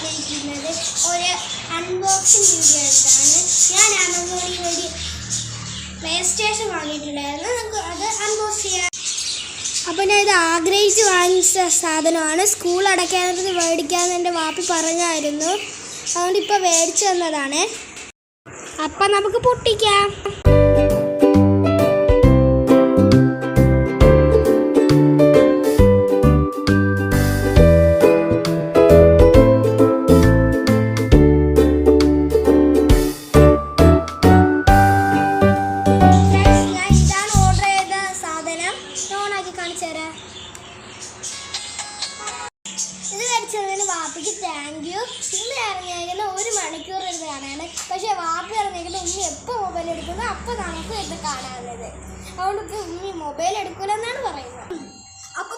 വന്നിരിക്കുന്നത് ഒരു unboxing video എടുത്താണ്. ഞാൻ ആമസോണിൽ ഒരു പ്ലേ സ്റ്റേഷൻ വാങ്ങിയിട്ടുണ്ടായിരുന്നു. നമുക്ക് അത് അൺബോക്സ് ചെയ്യാം. അപ്പോൾ ഞാൻ ഇത് ആഗ്രഹിച്ച് വാങ്ങിച്ച സാധനമാണ്. സ്കൂൾ അടയ്ക്കാനത് മേടിക്കാമെന്ന് എൻ്റെ വാപ്പി പറഞ്ഞായിരുന്നു. അതുകൊണ്ട് ഇപ്പോൾ മേടിച്ചു തന്നതാണ്. അപ്പം നമുക്ക് പൊട്ടിക്കാം. ഇത് മേടിച്ചതിന് വാപ്പിക്ക് താങ്ക് യു. ഇന്ന് ഇറങ്ങിയേക്കുന്ന 1 മണിക്കൂർ ഇരുന്ന് കാണാനാണ്. പക്ഷേ വാപ്പി ഇറങ്ങിയേക്കുന്ന ഉമ്മി എപ്പോൾ മൊബൈൽ എടുക്കുന്നത് അപ്പോൾ നമുക്ക് ഇത് കാണാനുള്ളത്. അതുകൊണ്ട് ഇപ്പോൾ ഉമ്മി മൊബൈൽ എടുക്കില്ലെന്നാണ് പറയുന്നത്. അപ്പോൾ